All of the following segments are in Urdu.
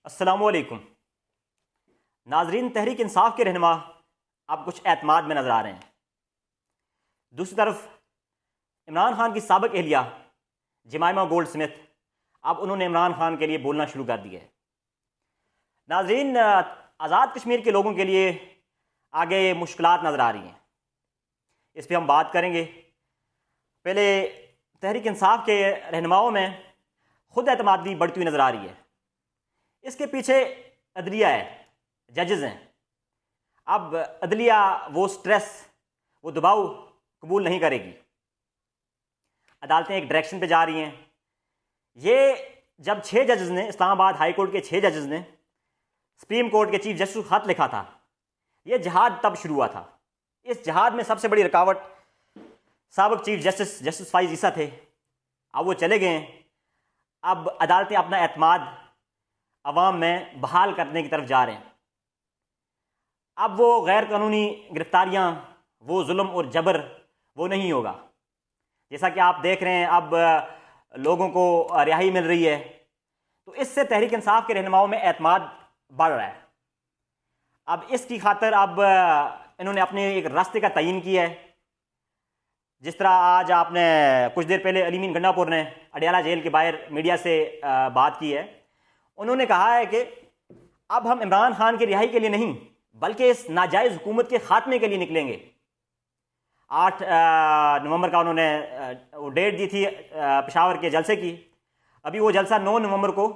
السلام علیکم ناظرین، تحریک انصاف کے رہنما اب کچھ اعتماد میں نظر آ رہے ہیں۔ دوسری طرف عمران خان کی سابق اہلیہ جمائمہ گولڈ سمتھ، اب انہوں نے عمران خان کے لیے بولنا شروع کر دیا ہے۔ ناظرین، آزاد کشمیر کے لوگوں کے لیے آگے مشکلات نظر آ رہی ہیں، اس پہ ہم بات کریں گے۔ پہلے تحریک انصاف کے رہنماؤں میں خود اعتمادی بڑھتی ہوئی نظر آ رہی ہے۔ اس کے پیچھے عدلیہ ہے، ججز ہیں۔ اب عدلیہ وہ سٹریس، وہ دباؤ قبول نہیں کرے گی۔ عدالتیں ایک ڈائریکشن پہ جا رہی ہیں۔ یہ جب 6 ججز نے، اسلام آباد ہائی کورٹ کے 6 ججز نے سپریم کورٹ کے چیف جسٹس کو خط لکھا تھا، یہ جہاد تب شروع ہوا تھا۔ اس جہاد میں سب سے بڑی رکاوٹ سابق چیف جسٹس فائز عیسیٰ تھے۔ اب وہ چلے گئے ہیں۔ اب عدالتیں اپنا اعتماد عوام میں بحال کرنے کی طرف جا رہے ہیں۔ اب وہ غیر قانونی گرفتاریاں، وہ ظلم اور جبر وہ نہیں ہوگا۔ جیسا کہ آپ دیکھ رہے ہیں، اب لوگوں کو رہائی مل رہی ہے، تو اس سے تحریک انصاف کے رہنماؤں میں اعتماد بڑھ رہا ہے۔ اب اس کی خاطر اب انہوں نے اپنے ایک راستے کا تعین کیا ہے۔ جس طرح آج آپ نے کچھ دیر پہلے علی مین گنڈا پور نے اڈیالہ جیل کے باہر میڈیا سے بات کی ہے۔ انہوں نے کہا ہے کہ اب ہم عمران خان کی رہائی کے لیے نہیں بلکہ اس ناجائز حکومت کے خاتمے کے لیے نکلیں گے۔ 8 نومبر کا انہوں نے وہ ڈیٹ دی تھی پشاور کے جلسے کی۔ ابھی وہ جلسہ 9 نومبر کو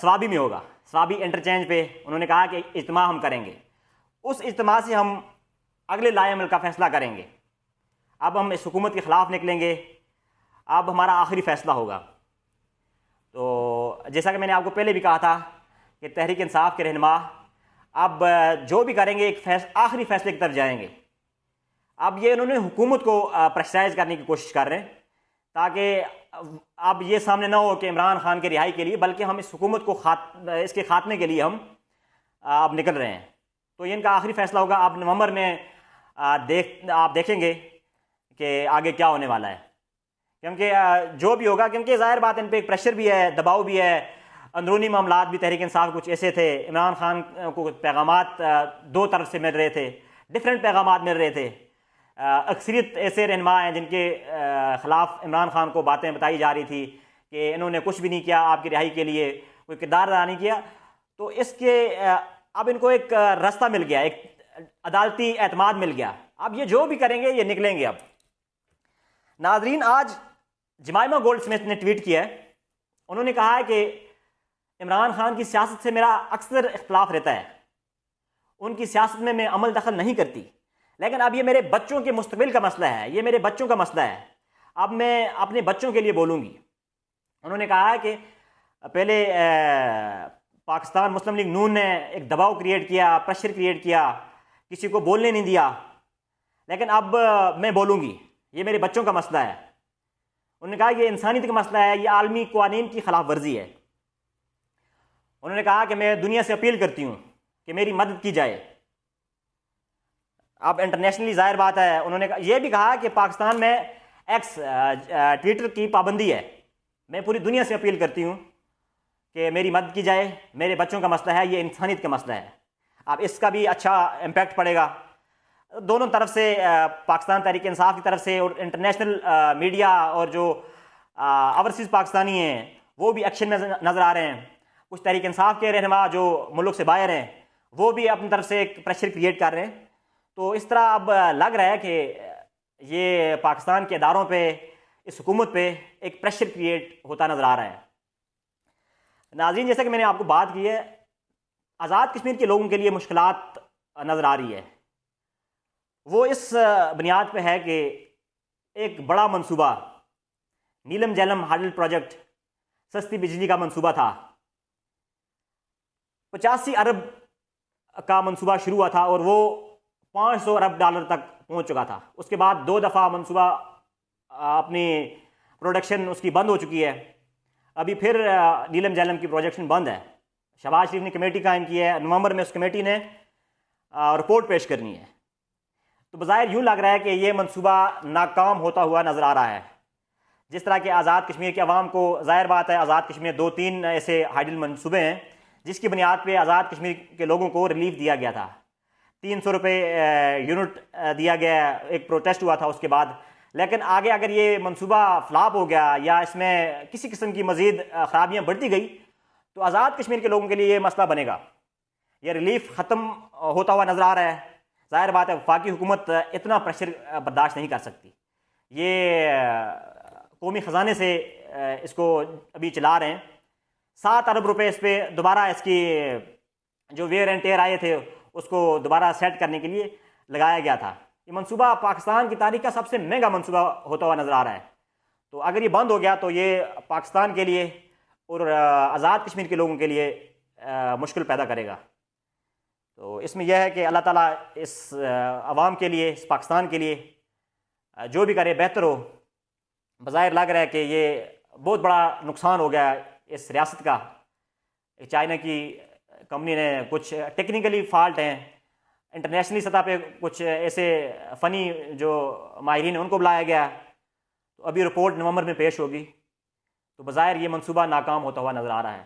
سوابی میں ہوگا، سوابی انٹرچینج پہ۔ انہوں نے کہا کہ اجتماع ہم کریں گے، اس اجتماع سے ہم اگلے لائحہ عمل کا فیصلہ کریں گے۔ اب ہم اس حکومت کے خلاف نکلیں گے، اب ہمارا آخری فیصلہ ہوگا۔ تو جیسا کہ میں نے آپ کو پہلے بھی کہا تھا کہ تحریک انصاف کے رہنما اب جو بھی کریں گے ایک آخری فیصلے کی طرف جائیں گے۔ اب یہ انہوں نے حکومت کو پریشرائز کرنے کی کوشش کر رہے ہیں تاکہ اب یہ سامنے نہ ہو کہ عمران خان کے رہائی کے لیے، بلکہ ہم اس حکومت کو اس کے خاتمے کے لیے ہم اب نکل رہے ہیں۔ تو یہ ان کا آخری فیصلہ ہوگا۔ اب نومبر میں آپ دیکھیں گے کہ آگے کیا ہونے والا ہے، کیونکہ جو بھی ہوگا، کیونکہ ظاہر بات ان پہ ایک پریشر بھی ہے، دباؤ بھی ہے۔ اندرونی معاملات بھی تحریک انصاف کچھ ایسے تھے، عمران خان کو پیغامات 2 طرف سے مل رہے تھے، ڈیفرنٹ پیغامات مل رہے تھے۔ اکثریت ایسے رہنما ہیں جن کے خلاف عمران خان کو باتیں بتائی جا رہی تھی کہ انہوں نے کچھ بھی نہیں کیا آپ کی رہائی کے لیے، کوئی کردار ادا نہیں کیا۔ تو اس کے اب ان کو ایک راستہ مل گیا، ایک عدالتی اعتماد مل گیا۔ اب یہ جو بھی کریں گے یہ نکلیں گے۔ اب ناظرین، آج جمائمہ گولڈ سمتھ نے ٹویٹ کیا ہے۔ انہوں نے کہا ہے کہ عمران خان کی سیاست سے میرا اکثر اختلاف رہتا ہے، ان کی سیاست میں عمل دخل نہیں کرتی، لیکن اب یہ میرے بچوں کے مستقبل کا مسئلہ ہے، یہ میرے بچوں کا مسئلہ ہے، اب میں اپنے بچوں کے لیے بولوں گی۔ انہوں نے کہا ہے کہ پہلے پاکستان مسلم لیگ نون نے ایک دباؤ کریٹ کیا، پریشر کریٹ کیا، کسی کو بولنے نہیں دیا، لیکن اب میں بولوں گی، یہ میرے بچوں کا مسئلہ ہے۔ انہوں نے کہا یہ انسانیت کا مسئلہ ہے، یہ عالمی قوانین کی خلاف ورزی ہے۔ انہوں نے کہا کہ میں دنیا سے اپیل کرتی ہوں کہ میری مدد کی جائے۔ اب انٹرنیشنلی ظاہر بات ہے، انہوں نے یہ بھی کہا کہ پاکستان میں ایکس ٹویٹر کی پابندی ہے، میں پوری دنیا سے اپیل کرتی ہوں کہ میری مدد کی جائے، میرے بچوں کا مسئلہ ہے، یہ انسانیت کا مسئلہ ہے۔ اب اس کا بھی اچھا امپیکٹ پڑے گا دونوں طرف سے، پاکستان تحریک انصاف کی طرف سے اور انٹرنیشنل میڈیا، اور جو اوورسیز پاکستانی ہیں وہ بھی ایکشن میں نظر آ رہے ہیں۔ کچھ تحریک انصاف کے رہنما جو ملک سے باہر ہیں وہ بھی اپنی طرف سے ایک پریشر کریٹ کر رہے ہیں۔ تو اس طرح اب لگ رہا ہے کہ یہ پاکستان کے اداروں پہ، اس حکومت پہ ایک پریشر کریٹ ہوتا نظر آ رہا ہے۔ ناظرین، جیسا کہ میں نے آپ کو بات کی ہے، آزاد کشمیر کے لوگوں کے لیے مشکلات نظر آ رہی ہے۔ وہ اس بنیاد پہ ہے کہ ایک بڑا منصوبہ، نیلم جیلم ہاڈل پروجیکٹ، سستی بجلی کا منصوبہ تھا، 85 ارب کا منصوبہ شروع ہوا تھا اور وہ 500 ارب ڈالر تک پہنچ چکا تھا۔ اس کے بعد 2 دفعہ منصوبہ اپنی پروڈکشن اس کی بند ہو چکی ہے۔ ابھی پھر نیلم جیلم کی پروجیکشن بند ہے۔ شہباز شریف نے کمیٹی قائم کی ہے، نومبر میں اس کمیٹی نے رپورٹ پیش کرنی ہے۔ تو بظاہر یوں لگ رہا ہے کہ یہ منصوبہ ناکام ہوتا ہوا نظر آ رہا ہے۔ جس طرح کہ آزاد کشمیر کے عوام کو ظاہر بات ہے آزاد کشمیر 2-3 ایسے ہائیڈل منصوبے ہیں جس کی بنیاد پہ آزاد کشمیر کے لوگوں کو ریلیف دیا گیا تھا. 300 روپے یونٹ دیا گیا, ایک پروٹیسٹ ہوا تھا اس کے بعد. لیکن آگے اگر یہ منصوبہ فلاپ ہو گیا یا اس میں کسی قسم کی مزید خرابیاں بڑھتی گئی تو آزاد کشمیر کے لوگوں کے لیے یہ مسئلہ بنے گا. یہ ریلیف ختم ہوتا ہوا نظر آ رہا ہے. ظاہر بات ہے وفاقی حکومت اتنا پریشر برداشت نہیں کر سکتی. یہ قومی خزانے سے اس کو ابھی چلا رہے ہیں. 7 ارب روپے اس پہ دوبارہ اس کی جو ویئر اینڈ ٹیئر آئے تھے اس کو دوبارہ سیٹ کرنے کے لیے لگایا گیا تھا. یہ منصوبہ پاکستان کی تاریخ کا سب سے مہنگا منصوبہ ہوتا ہوا نظر آ رہا ہے. تو اگر یہ بند ہو گیا تو یہ پاکستان کے لیے اور آزاد کشمیر کے لوگوں کے لیے مشکل پیدا کرے گا. تو اس میں یہ ہے کہ اللہ تعالیٰ اس عوام کے لیے, اس پاکستان کے لیے جو بھی کرے بہتر ہو. بظاہر لگ رہا ہے کہ یہ بہت بڑا نقصان ہو گیا اس ریاست کا. چائنا کی کمپنی نے کچھ ٹیکنیکلی فالٹ ہیں, انٹرنیشنلی سطح پہ کچھ ایسے فنی جو ماہرین ہیں ان کو بلایا گیا, تو ابھی رپورٹ نومبر میں پیش ہوگی. تو بظاہر یہ منصوبہ ناکام ہوتا ہوا نظر آ رہا ہے.